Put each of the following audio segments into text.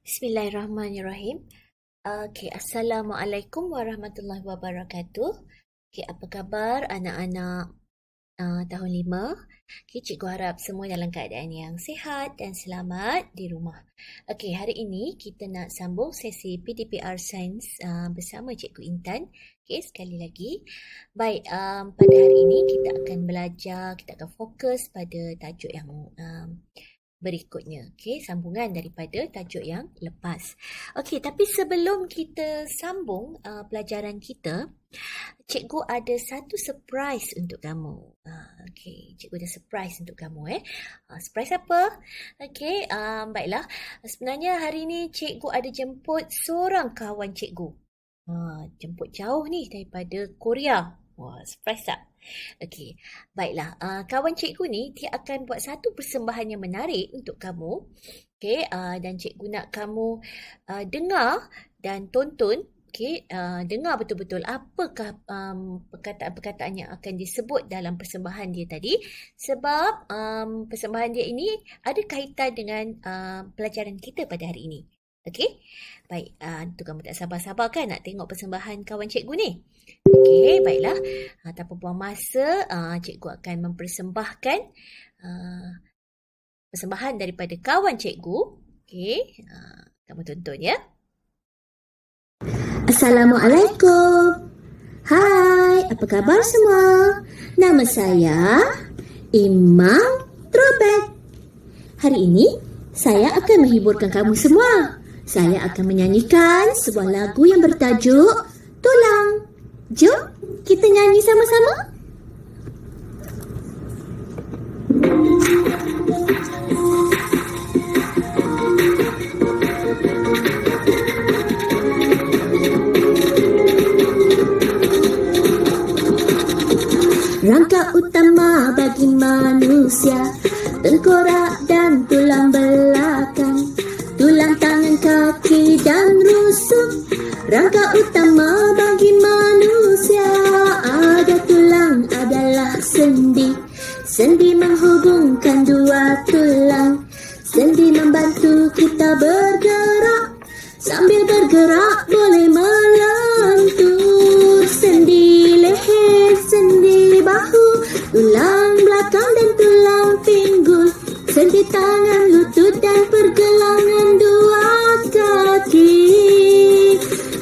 Bismillahirrahmanirrahim. Okey, Assalamualaikum warahmatullahi wabarakatuh. Okey, apa khabar anak-anak tahun 5? Okey, cikgu harap semua dalam keadaan yang sihat dan selamat di rumah. Okey, hari ini kita nak sambung sesi PDPR Sains bersama Cikgu Intan. Okey, sekali lagi. Baik, pada hari ini kita akan belajar, kita akan fokus pada tajuk yang berikutnya. Okey, sambungan daripada tajuk yang lepas. Okey, tapi sebelum kita sambung pelajaran kita, cikgu ada satu surprise untuk kamu. Okey, cikgu ada surprise untuk kamu. Surprise apa? Okey, baiklah. Sebenarnya hari ni cikgu ada jemput seorang kawan cikgu. Jemput jauh ni daripada Korea. Wah, surprise tak? Okey, baiklah. Kawan cikgu ni dia akan buat satu persembahan yang menarik untuk kamu. Okey, dan cikgu nak kamu dengar dan tonton. Okey, dengar betul-betul apakah perkataan-perkataan yang akan disebut dalam persembahan dia tadi. Sebab persembahan dia ini ada kaitan dengan pelajaran kita pada hari ini. Okey, baik. Tu kamu tak sabar-sabar kan nak tengok persembahan kawan cikgu ni? Okey, baiklah. Tanpa buang masa, cikgu akan mempersembahkan persembahan daripada kawan cikgu. Okey, kamu tonton ya. Assalamualaikum. Hai, apa khabar semua? Nama saya Imam Throwback. Hari ini saya akan menghiburkan kamu semua. Saya akan menyanyikan sebuah lagu yang bertajuk Tulang. Jom kita nyanyi sama-sama. Rangka utama bagi manusia, tengkorak dan tulang belakang, tulang tangan, kaki dan rusuk. Rangka utama bagi manusia, ada tulang adalah sendi. Sendi menghubungkan dua tulang. Sendi membantu kita bergerak. Sambil bergerak boleh melentur. Sendi leher, sendi bahu, tulang belakang dan tulang pinggul. Sendi tangan, lutut dan pergelangan dua kaki.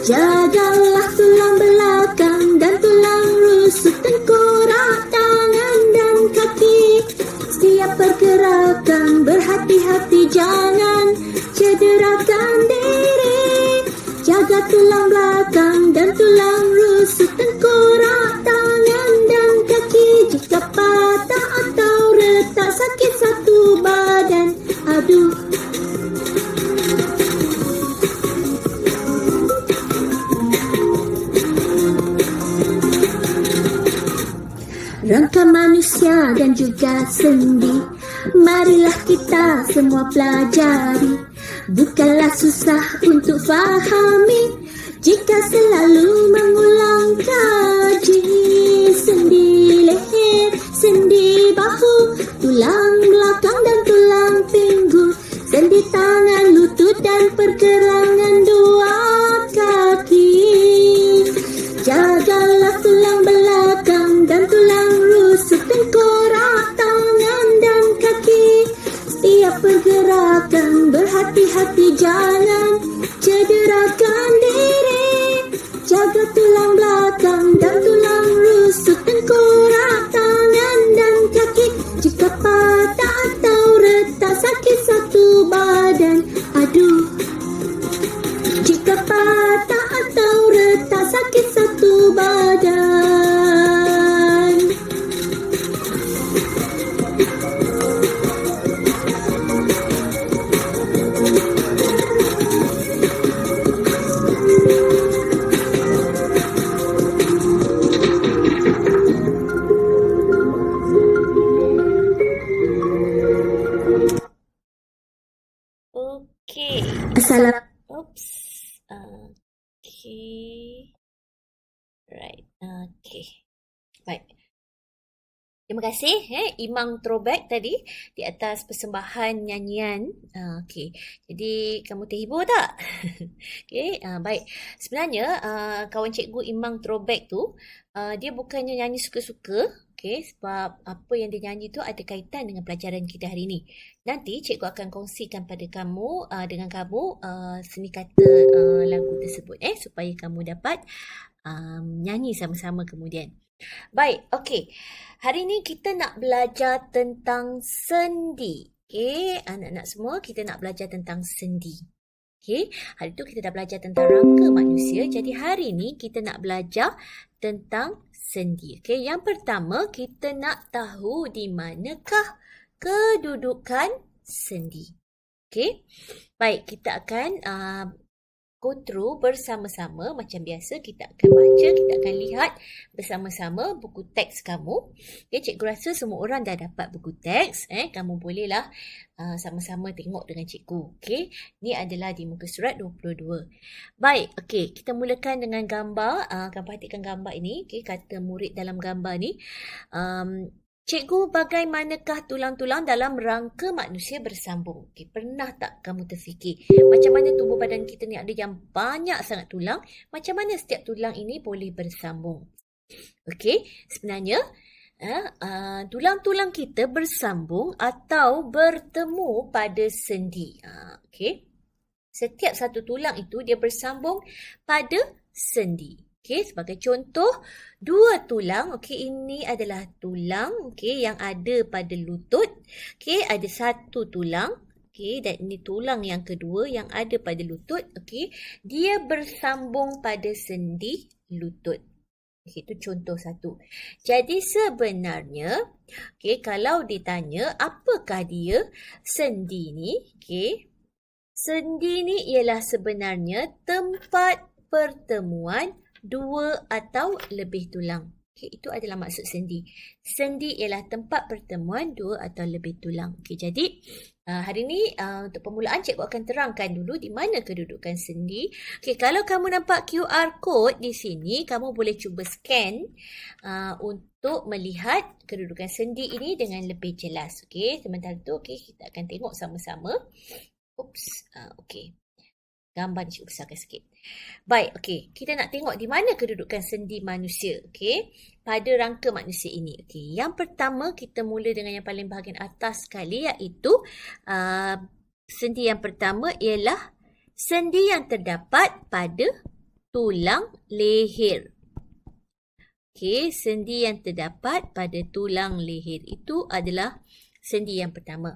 Jagalah tulang belakang dan tulang rusuk, tengkorak, tangan dan kaki. Setiap pergerakan berhati-hati, jangan cederakan diri. Jaga tulang belakang dan tulang rusuk, tengkorak, tangan dan kaki. Jika patah atau retak, sakit satu badan. Aduh. Rangka manusia dan juga sendi, marilah kita semua pelajari. Bukanlah susah untuk fahami jika selalu mengulang kaji. Sendi leher, sendi bahu, tulang belakang dan tulang pinggul. Sendi tangan, lutut dan pergelangan dua kaki. Jagalah tulang belakang dan tulang rusuk, tengkorak, tangan dan kaki. Setiap pergerakan berhati-hati, jangan cederakan diri. Jaga tulang belakang dan tulang rusuk, tengkorak, tangan dan kaki. Jika patah atau retak, sakit satu badan. Aduh. Jika patah atau retak, sakit satu badan. Okey. Assalamualaikum. Oops. Okey. Right. Okey. Baik. Terima kasih Imang Throwback tadi di atas persembahan nyanyian. Okey. Jadi kamu terhibur tak? Okey, baik. Sebenarnya kawan cikgu Imang Throwback tu dia bukannya nyanyi suka-suka. Okey, sebab apa yang dia nyanyi tu ada kaitan dengan pelajaran kita hari ini. Nanti cikgu akan kongsikan pada kamu dengan kamu seni kata lagu tersebut supaya kamu dapat nyanyi sama-sama kemudian. Baik, okey. Hari ni kita nak belajar tentang sendi. Okey, anak-anak semua kita nak belajar tentang sendi. Okey, hari tu kita dah belajar tentang rangka manusia. Jadi hari ni kita nak belajar tentang sendi. Okey, yang pertama kita nak tahu di manakah kedudukan sendi. Okey, baik kita akan go through bersama-sama macam biasa. Kita akan baca, kita akan lihat bersama-sama buku teks kamu. Okay, cikgu rasa semua orang dah dapat buku teks. Kamu bolehlah sama-sama tengok dengan cikgu. Okay, ni adalah di muka surat 22. Baik, okay, kita mulakan dengan gambar. Akan perhatikan gambar ini. Okay, kata murid dalam gambar ni. Cikgu, bagaimanakah tulang-tulang dalam rangka manusia bersambung? Okay, pernah tak kamu terfikir macam mana tubuh badan kita ni ada yang banyak sangat tulang? Macam mana setiap tulang ini boleh bersambung? Okey, sebenarnya tulang-tulang kita bersambung atau bertemu pada sendi. Okey, setiap satu tulang itu dia bersambung pada sendi. Okey, sebagai contoh, dua tulang, okey, ini adalah tulang, okey, yang ada pada lutut. Okey, ada satu tulang, okey, dan ini tulang yang kedua yang ada pada lutut, okey. Dia bersambung pada sendi lutut. Okey, itu contoh satu. Jadi sebenarnya, okey, kalau ditanya apakah dia sendi ni, okey. Sendi ni ialah sebenarnya tempat pertemuan dua atau lebih tulang. Okay, itu adalah maksud sendi. Sendi ialah tempat pertemuan dua atau lebih tulang. Okay, jadi hari ini untuk permulaan cikgu akan terangkan dulu di mana kedudukan sendi. Okay, kalau kamu nampak QR code di sini, kamu boleh cuba scan untuk melihat kedudukan sendi ini dengan lebih jelas. Okay, sementara itu kita akan tengok sama-sama. Okay. Gambar ni cikgu besarkan sikit. Baik, okey. Kita nak tengok di mana kedudukan sendi manusia, okey, pada rangka manusia ini. Okey, yang pertama kita mula dengan yang paling bahagian atas sekali, iaitu sendi yang pertama ialah sendi yang terdapat pada tulang leher. Okey, sendi yang terdapat pada tulang leher itu adalah sendi yang pertama.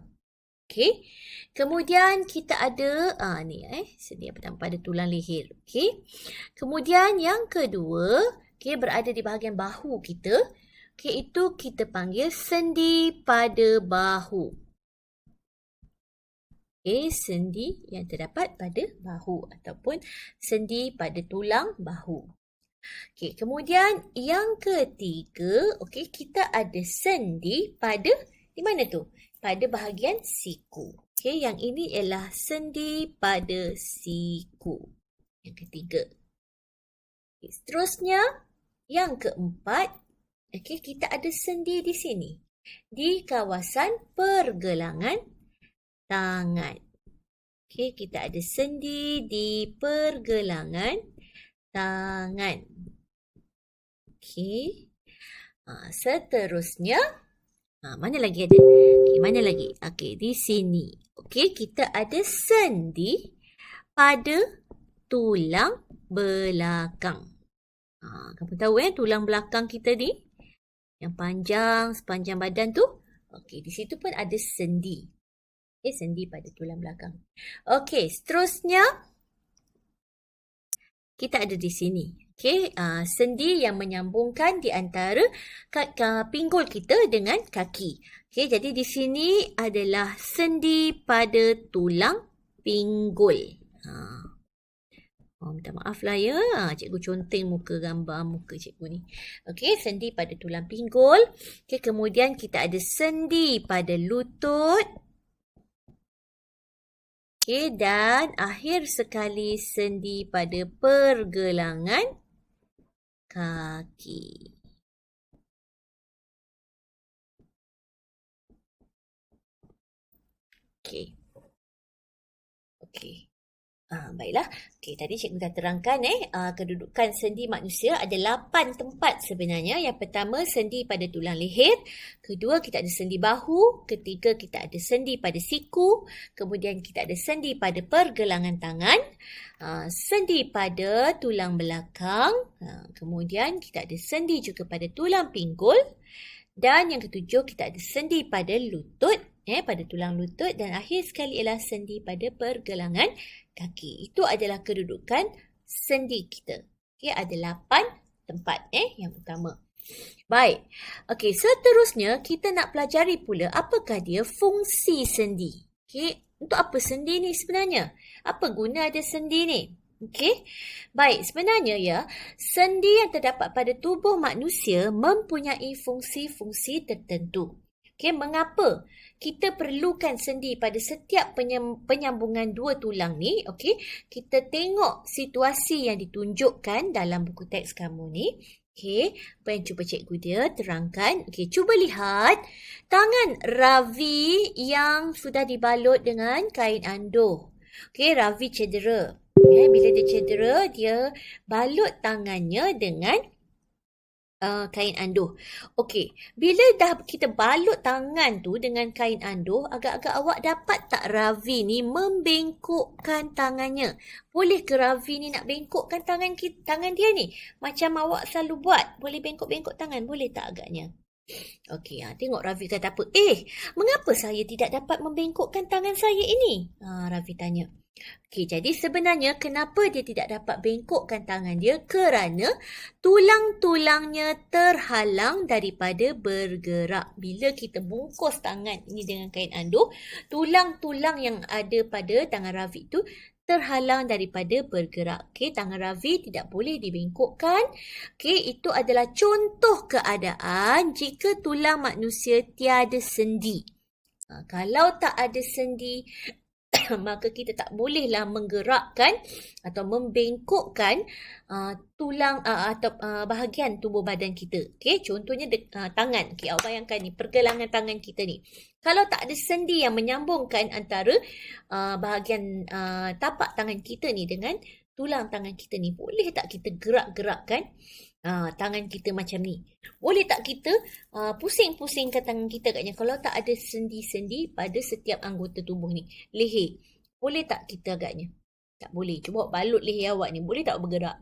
Okey. Kemudian kita ada sendi yang pertama pada tulang leher. Okey. Kemudian yang kedua, berada di bahagian bahu kita. Okey, itu kita panggil sendi pada bahu. Okey, sendi yang terdapat pada bahu ataupun sendi pada tulang bahu. Okey, kemudian yang ketiga, kita ada sendi pada di mana tu? Pada bahagian siku. Okey, yang ini ialah sendi pada siku. Yang ketiga. Okay, seterusnya, yang keempat, kita ada sendi di sini. Di kawasan pergelangan tangan. Okey, kita ada sendi di pergelangan tangan. Okey. Seterusnya, mana lagi ada? Okey, mana lagi? Okey, di sini. Okey, kita ada sendi pada tulang belakang. Kamu tahu tulang belakang kita ni yang panjang sepanjang badan tu. Okey, di situ pun ada sendi. Okey, sendi pada tulang belakang. Okey, seterusnya kita ada di sini. Okey, sendi yang menyambungkan di antara pinggul kita dengan kaki. Okey, jadi di sini adalah sendi pada tulang pinggul. Minta maaf lah ya. Cikgu conteng gambar muka cikgu ni. Okey, sendi pada tulang pinggul. Okey, kemudian kita ada sendi pada lutut. Okey, dan akhir sekali sendi pada pergelangan kaki. Okey. Okey. Baiklah. Okey, tadi cikgu dah terangkan kedudukan sendi manusia ada 8 tempat sebenarnya. Yang pertama, sendi pada tulang leher. Kedua, kita ada sendi bahu. Ketiga, kita ada sendi pada siku. Kemudian kita ada sendi pada pergelangan tangan. Sendi pada tulang belakang. Kemudian kita ada sendi juga pada tulang pinggul. Dan yang ketujuh, kita ada sendi pada lutut. Pada tulang lutut. Dan akhir sekali ialah sendi pada pergelangan kaki. Itu adalah kedudukan sendi kita. Okey, ada 8 tempat yang utama. Baik. Okey, seterusnya kita nak pelajari pula apakah dia fungsi sendi. Okey, untuk apa sendi ni sebenarnya? Apa guna ada sendi ni? Okey. Baik, sebenarnya sendi yang terdapat pada tubuh manusia mempunyai fungsi-fungsi tertentu. Okey, mengapa kita perlukan sendi pada setiap penyambungan dua tulang ni? Okey, kita tengok situasi yang ditunjukkan dalam buku teks kamu ni. Okey, apa yang cuba cikgu dia terangkan? Okey, cuba lihat tangan Ravi yang sudah dibalut dengan kain anduh. Okey, Ravi cedera. Bila dia cedera, dia balut tangannya dengan kain anduh. Okey, bila dah kita balut tangan tu dengan kain anduh, agak-agak awak dapat tak Ravi ni membengkokkan tangannya? Boleh ke Ravi ni nak bengkokkan tangan dia ni? Macam awak selalu buat, boleh bengkok-bengkok tangan, boleh tak agaknya? Okey, tengok Ravi kata apa? Mengapa saya tidak dapat membengkokkan tangan saya ini? Ravi tanya. Okey, jadi sebenarnya kenapa dia tidak dapat bengkokkan tangan dia? Kerana tulang-tulangnya terhalang daripada bergerak. Bila kita bungkus tangan ini dengan kain anduh, tulang-tulang yang ada pada tangan Ravi itu terhalang daripada bergerak. Okey, tangan Ravi tidak boleh dibengkokkan. Okey, itu adalah contoh keadaan jika tulang manusia tiada sendi. Kalau tak ada sendi, maka kita tak bolehlah menggerakkan atau membengkokkan tulang atau bahagian tubuh badan kita. Okey, contohnya tangan. Okey, awak bayangkan ni pergelangan tangan kita ni. Kalau tak ada sendi yang menyambungkan antara bahagian tapak tangan kita ni dengan tulang tangan kita ni, boleh tak kita gerak-gerakkan tangan kita macam ni? Boleh tak kita pusing-pusingkan tangan kita katnya kalau tak ada sendi-sendi pada setiap anggota tubuh ni? Leher, boleh tak kita agaknya? Tak boleh. Cuba balut leher awak ni, boleh tak bergerak?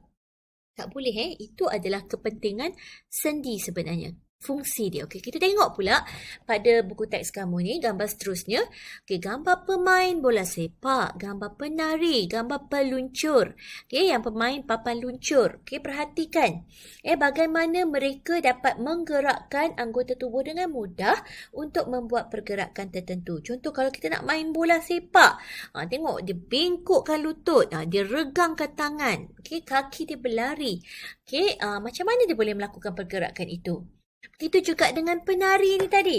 Tak boleh. Itu adalah kepentingan sendi sebenarnya. Fungsi dia. Okey, kita tengok pula pada buku teks kamu ni, gambar seterusnya. Okey, gambar pemain bola sepak, gambar penari, gambar peluncur. Okey, yang pemain papan luncur. Okey, perhatikan. Bagaimana mereka dapat menggerakkan anggota tubuh dengan mudah untuk membuat pergerakan tertentu. Contoh kalau kita nak main bola sepak. Tengok, dia bengkokkan lutut, dia regangkan tangan. Okey, kaki dia berlari. Okey, macam mana dia boleh melakukan pergerakan itu? Begitu juga dengan penari ni tadi.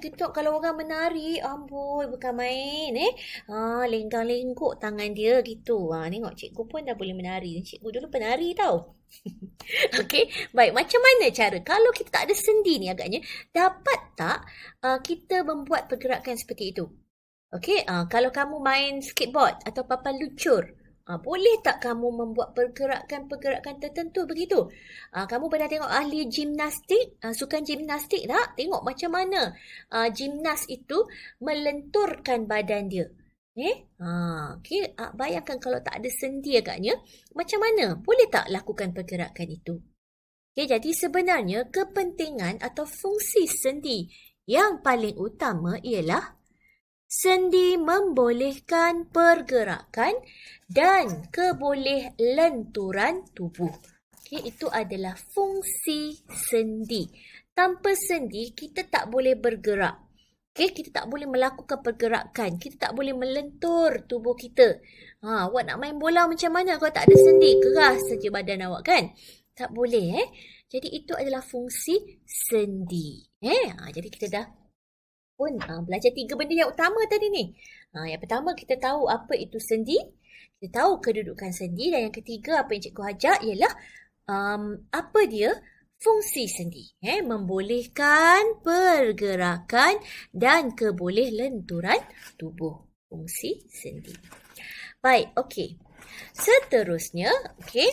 Kita kalau orang menari, amboi bukan main. Lenggang-lenggok tangan dia gitu. Tengok cikgu pun dah boleh menari. Cikgu dulu penari tau. Okey, baik. Macam mana cara? Kalau kita tak ada sendi ni agaknya, dapat tak kita membuat pergerakan seperti itu? Okey, kalau kamu main skateboard atau papan luncur, boleh tak kamu membuat pergerakan-pergerakan tertentu begitu? Kamu pernah tengok ahli gimnastik, sukan gimnastik tak? Tengok macam mana gimnas itu melenturkan badan dia. Okay. Bayangkan kalau tak ada sendi agaknya, macam mana? Boleh tak lakukan pergerakan itu? Okay, jadi sebenarnya kepentingan atau fungsi sendi yang paling utama ialah sendi membolehkan pergerakan dan kebolehlenturan tubuh. Okay, itu adalah fungsi sendi. Tanpa sendi, kita tak boleh bergerak. Okay, kita tak boleh melakukan pergerakan. Kita tak boleh melentur tubuh kita. Awak nak main bola macam mana kalau tak ada sendi? Keras saja badan awak kan? Tak boleh. Jadi itu adalah fungsi sendi. Jadi kita dah pun belajar 3 benda yang utama tadi ni. Yang pertama kita tahu apa itu sendi, kita tahu kedudukan sendi, dan yang ketiga apa yang cikgu ajar ialah apa dia fungsi sendi. Membolehkan pergerakan dan kebolehlenturan tubuh. Fungsi sendi. Baik, okey. Seterusnya, okey.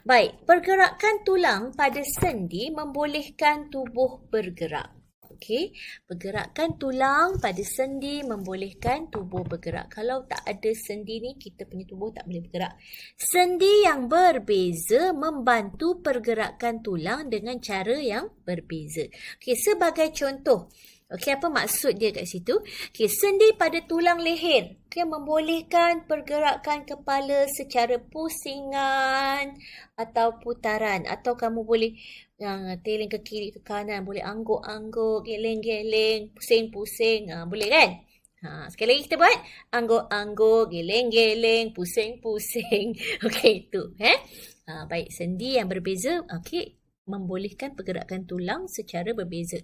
Baik, pergerakan tulang pada sendi membolehkan tubuh bergerak. Okey, pergerakan tulang pada sendi membolehkan tubuh bergerak. Kalau tak ada sendi ni, kita punya tubuh tak boleh bergerak. Sendi yang berbeza membantu pergerakan tulang dengan cara yang berbeza. Okey, sebagai contoh. Okey, apa maksud dia kat situ? Okey, sendi pada tulang leher. Okey, membolehkan pergerakan kepala secara pusingan atau putaran. Atau kamu boleh teling ke kiri ke kanan, boleh angguk-angguk, geleng-geleng, pusing-pusing, boleh kan? Sekali lagi kita buat angguk-angguk, geleng-geleng, pusing-pusing. Okey, itu. Baik, sendi yang berbeza, okey, membolehkan pergerakan tulang secara berbeza.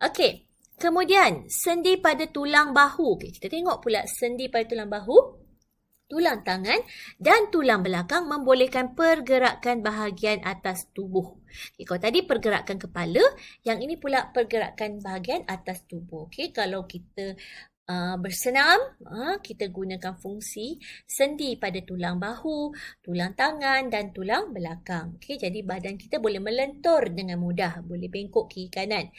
Okey, kemudian sendi pada tulang bahu. Okey, kita tengok pula sendi pada tulang bahu. Tulang tangan dan tulang belakang membolehkan pergerakan bahagian atas tubuh. Okay, kalau tadi pergerakan kepala, yang ini pula pergerakan bahagian atas tubuh. Okay, kalau kita bersenam, kita gunakan fungsi sendi pada tulang bahu, tulang tangan dan tulang belakang. Okay, jadi badan kita boleh melentur dengan mudah, boleh bengkok kiri kanan.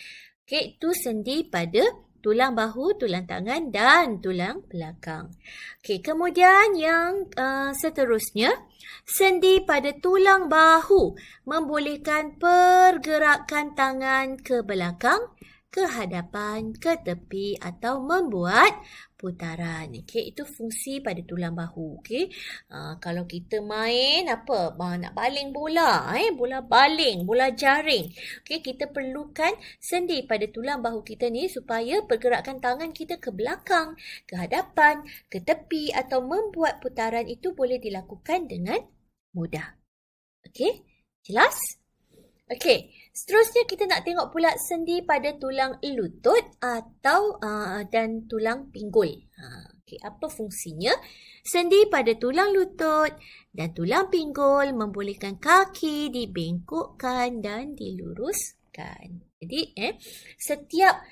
Okay, itu sendi pada tulang bahu, tulang tangan dan tulang belakang. Okey, kemudian yang seterusnya, sendi pada tulang bahu membolehkan pergerakan tangan ke belakang, ke hadapan, ke tepi atau membuat putaran. Okey, itu fungsi pada tulang bahu. Okey, kalau kita main nak baling bola, bola baling, bola jaring. Okey, kita perlukan sendi pada tulang bahu kita ni supaya pergerakan tangan kita ke belakang, ke hadapan, ke tepi atau membuat putaran itu boleh dilakukan dengan mudah. Okey, jelas? Okey, seterusnya kita nak tengok pula sendi pada tulang lutut atau dan tulang pinggul. Okey, apa fungsinya? Sendi pada tulang lutut dan tulang pinggul membolehkan kaki dibengkokkan dan diluruskan. Jadi, setiap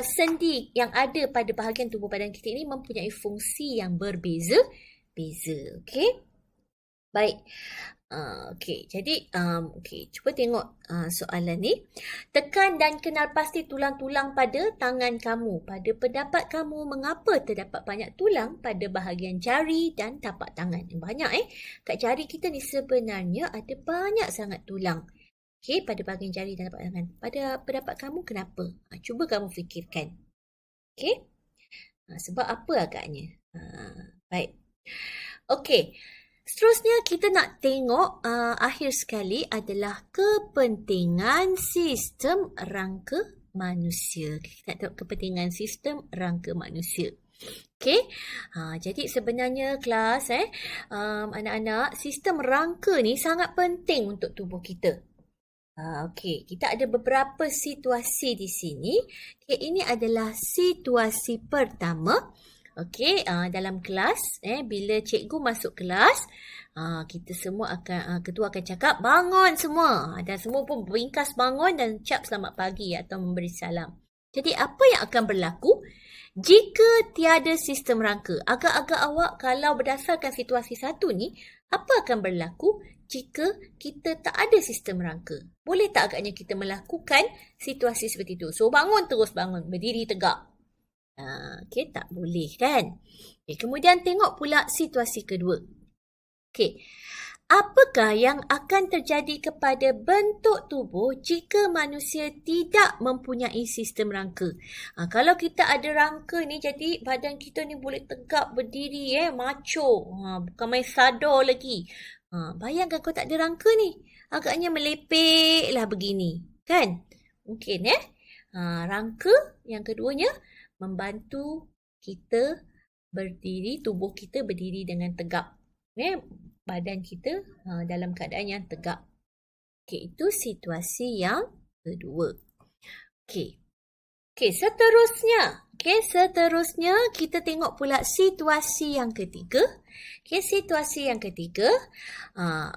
sendi yang ada pada bahagian tubuh badan kita ini mempunyai fungsi yang berbeza-beza. Okey? Baik. Okey, jadi cuba tengok soalan ni. Tekan dan kenal pasti tulang-tulang pada tangan kamu. Pada pendapat kamu, mengapa terdapat banyak tulang pada bahagian jari dan tapak tangan? Banyak kat jari kita ni sebenarnya ada banyak sangat tulang. Okey, pada bahagian jari dan tapak tangan. Pada pendapat kamu, kenapa? Cuba kamu fikirkan. Okey? Sebab apa agaknya? Baik. Okey. Seterusnya kita nak tengok akhir sekali adalah kepentingan sistem rangka manusia. Kita nak tengok kepentingan sistem rangka manusia. Okey. Jadi sebenarnya kelas anak-anak, sistem rangka ni sangat penting untuk tubuh kita. Okey, kita ada beberapa situasi di sini. Okay, ini adalah situasi pertama. Okey, dalam kelas, bila cikgu masuk kelas, kita semua akan, ketua akan cakap, bangun semua. Dan semua pun beringkas bangun dan ucap selamat pagi atau memberi salam. Jadi, apa yang akan berlaku jika tiada sistem rangka? Agak-agak awak, kalau berdasarkan situasi satu ni, apa akan berlaku jika kita tak ada sistem rangka? Boleh tak agaknya kita melakukan situasi seperti itu? So, bangun terus bangun, berdiri tegak. Okey, tak boleh kan? Okay, kemudian tengok pula situasi kedua. Okey, apakah yang akan terjadi kepada bentuk tubuh jika manusia tidak mempunyai sistem rangka? Kalau kita ada rangka ni, jadi badan kita ni boleh tegak berdiri, macho. Bukan main sadar lagi. Bayangkan kalau tak ada rangka ni, agaknya melepek lah begini. Kan? Mungkin rangka yang keduanya membantu kita berdiri, tubuh kita berdiri dengan tegak. Badan kita dalam keadaan yang tegak. Okey, itu situasi yang kedua. Okey. Okey, seterusnya kita tengok pula situasi yang ketiga. Okey, situasi yang ketiga.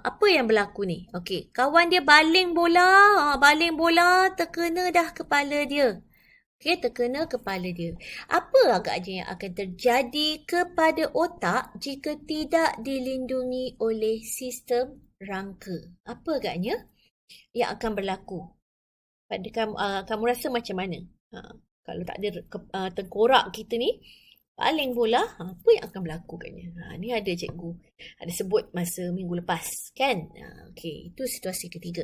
Apa yang berlaku ni? Okey, kawan dia baling bola terkena dah kepala dia. Okey, terkena kepala dia. Apa agaknya yang akan terjadi kepada otak jika tidak dilindungi oleh sistem rangka? Apa agaknya yang akan berlaku? Pada kamu rasa macam mana? Kalau tak ada tengkorak kita ni, baling bola, apa yang akan berlaku katnya? Ni ada cikgu ada sebut masa minggu lepas, kan? Okey, itu situasi ketiga.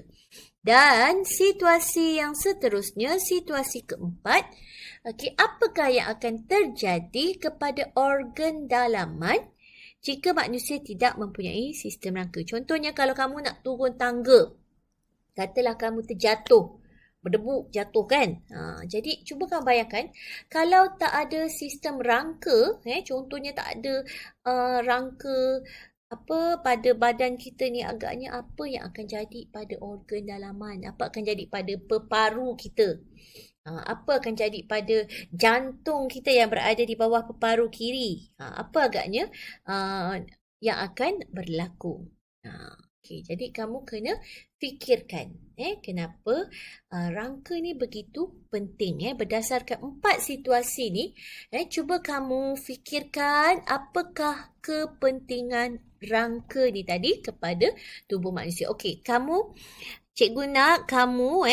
Dan situasi yang seterusnya, situasi keempat, okey, apakah yang akan terjadi kepada organ dalaman jika manusia tidak mempunyai sistem rangka? Contohnya kalau kamu nak turun tangga, katalah kamu terjatuh, berdebu jatuh kan. Jadi cuba kamu bayangkan kalau tak ada sistem rangka, contohnya tak ada rangka pada badan kita ni, agaknya apa yang akan jadi pada organ dalaman? Apa akan jadi pada peparu kita? Apa akan jadi pada jantung kita yang berada di bawah peparu kiri? Apa agaknya yang akan berlaku? Okay, jadi kamu kena fikirkan kenapa rangka ni begitu penting. Berdasarkan 4 situasi ni, cuba kamu fikirkan apakah kepentingan rangka ni tadi kepada tubuh manusia. Okey, cikgu nak kamu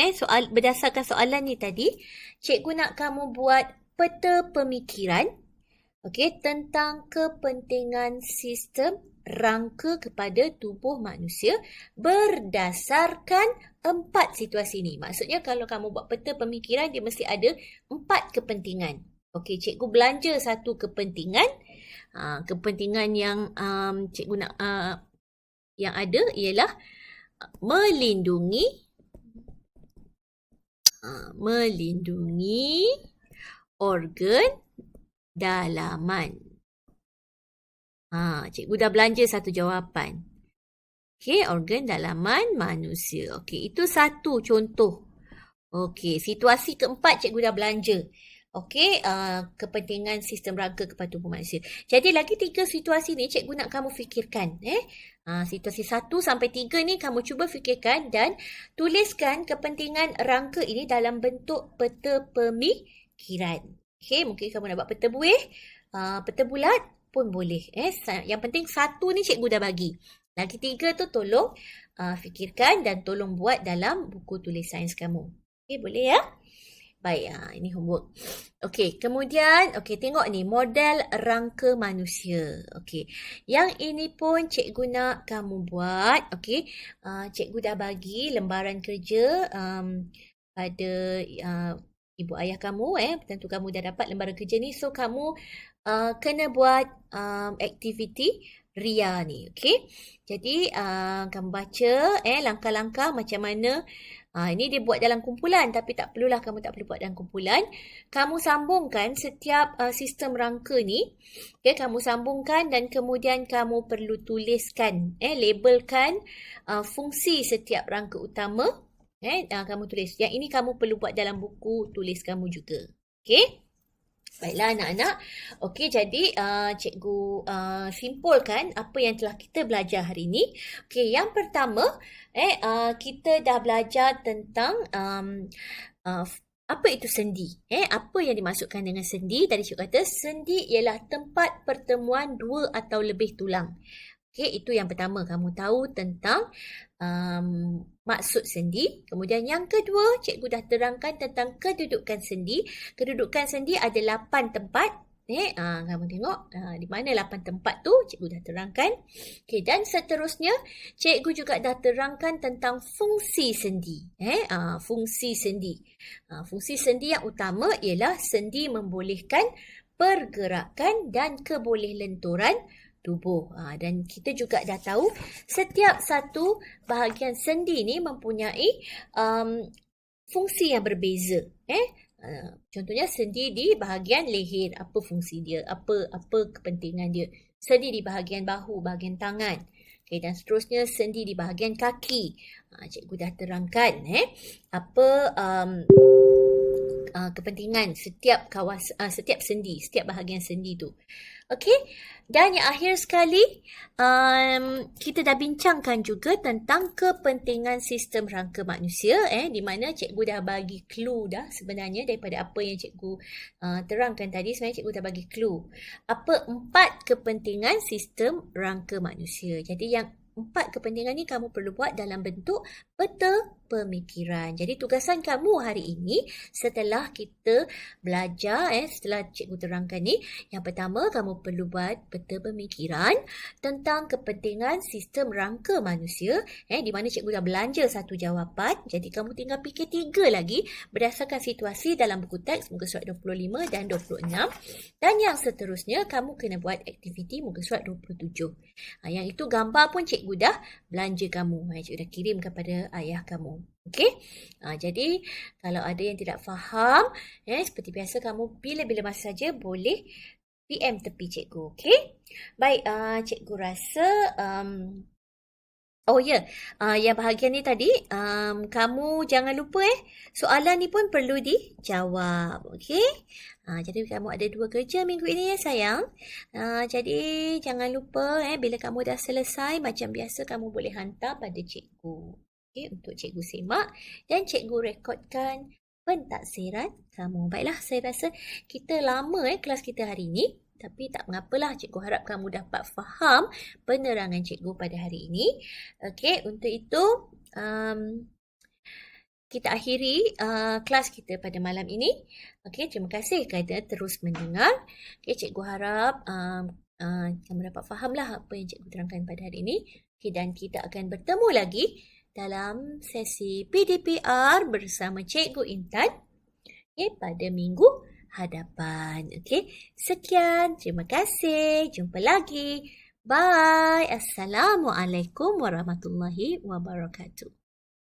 berdasarkan soalan ni tadi, cikgu nak kamu buat peta pemikiran tentang kepentingan sistem rangka kepada tubuh manusia berdasarkan 4 situasi ni. Maksudnya kalau kamu buat peta pemikiran, dia mesti ada 4 kepentingan. Okey, cikgu belanja satu kepentingan. Kepentingan yang cikgu nak yang ada ialah melindungi organ dalaman. Cikgu dah belanja satu jawapan. Okey, organ dalaman manusia. Okey, itu satu contoh. Okey, situasi keempat cikgu dah belanja. Okey, kepentingan sistem rangka kepada tubuh manusia. Jadi lagi 3 situasi ni cikgu nak kamu fikirkan. Situasi 1 sampai 3 ni kamu cuba fikirkan dan tuliskan kepentingan rangka ini dalam bentuk peta pemikiran. Okey, mungkin kamu nak buat peta buih, peta bulat pun boleh. Yang penting 1 ni cikgu dah bagi. Lagi 3 tu tolong fikirkan dan tolong buat dalam buku tulis sains kamu. Okey, boleh ya? Baik, ini homework. Okey, kemudian tengok ni model rangka manusia. Okey. Yang ini pun cikgu nak kamu buat. Okey. Cikgu dah bagi lembaran kerja pada ibu ayah kamu, tentu kamu dah dapat lembaran kerja ni. So kamu kena buat aktiviti RIA ni. Okey. Jadi kamu baca langkah-langkah macam mana. Ini dia buat dalam kumpulan, tapi tak perlulah, kamu tak perlu buat dalam kumpulan. Kamu sambungkan setiap sistem rangka ni. Okay, kamu sambungkan dan kemudian kamu perlu tuliskan, labelkan fungsi setiap rangka utama. Kamu tulis. Yang ini kamu perlu buat dalam buku tulis kamu juga. Okay. Baiklah anak-anak. Okey, jadi cikgu simpulkan apa yang telah kita belajar hari ini. Okey, yang pertama kita dah belajar tentang apa itu sendi. Apa yang dimaksudkan dengan sendi? Tadi cikgu kata sendi ialah tempat pertemuan 2 atau lebih tulang. Okey, itu yang pertama, kamu tahu tentang maksud sendi. Kemudian yang kedua, cikgu dah terangkan tentang kedudukan sendi. Kedudukan sendi ada 8 tempat. Kamu tengok di mana 8 tempat tu, cikgu dah terangkan. Okey, dan seterusnya cikgu juga dah terangkan tentang fungsi sendi. Fungsi sendi. Fungsi sendi yang utama ialah sendi membolehkan pergerakan dan kebolehlenturan tubuh. Dan kita juga dah tahu setiap satu bahagian sendi ni mempunyai fungsi yang berbeza. Contohnya sendi di bahagian leher, apa fungsi dia, apa kepentingan dia. Sendi di bahagian bahu, bahagian tangan. Okay, dan seterusnya sendi di bahagian kaki. Cikgu dah terangkan apa kepentingan setiap setiap sendi, setiap bahagian sendi tu. Okey, dan yang akhir sekali, kita dah bincangkan juga tentang kepentingan sistem rangka manusia, di mana cikgu dah bagi clue dah sebenarnya daripada apa yang cikgu terangkan tadi. Sebenarnya cikgu dah bagi clue. Apa 4 kepentingan sistem rangka manusia. Jadi yang 4 kepentingan ni kamu perlu buat dalam bentuk peta pemikiran. Jadi tugasan kamu hari ini setelah kita belajar, setelah cikgu terangkan ni, yang pertama kamu perlu buat peta pemikiran tentang kepentingan sistem rangka manusia, di mana cikgu dah belanja satu jawapan. Jadi kamu tinggal fikir 3 lagi berdasarkan situasi dalam buku teks muka surat 25 dan 26. Dan yang seterusnya kamu kena buat aktiviti muka surat 27. Yang itu gambar pun cikgu dah belanja kamu. Cikgu dah kirim kepada ayah kamu. Okey. Jadi kalau ada yang tidak faham, seperti biasa kamu bila-bila masa saja boleh PM tepi cikgu. Okey. Baik, cikgu rasa yang bahagian ni tadi, kamu jangan lupa soalan ni pun perlu dijawab. Okey. Jadi kamu ada 2 kerja minggu ini ya sayang. Jadi jangan lupa bila kamu dah selesai, macam biasa kamu boleh hantar pada cikgu. Okey, untuk cikgu semak dan cikgu rekodkan pentaksiran kamu. Baiklah, saya rasa kita lama kelas kita hari ini. Tapi tak mengapalah, cikgu harap kamu dapat faham penerangan cikgu pada hari ini. Okey, untuk itu kita akhiri kelas kita pada malam ini. Okey, terima kasih kerana terus mendengar. Okey, cikgu harap kamu dapat fahamlah apa yang cikgu terangkan pada hari ini. Okey, dan kita akan bertemu lagi dalam sesi PDPR bersama Cikgu Intan pada minggu hadapan. Okey, sekian. Terima kasih. Jumpa lagi. Bye. Assalamualaikum warahmatullahi wabarakatuh.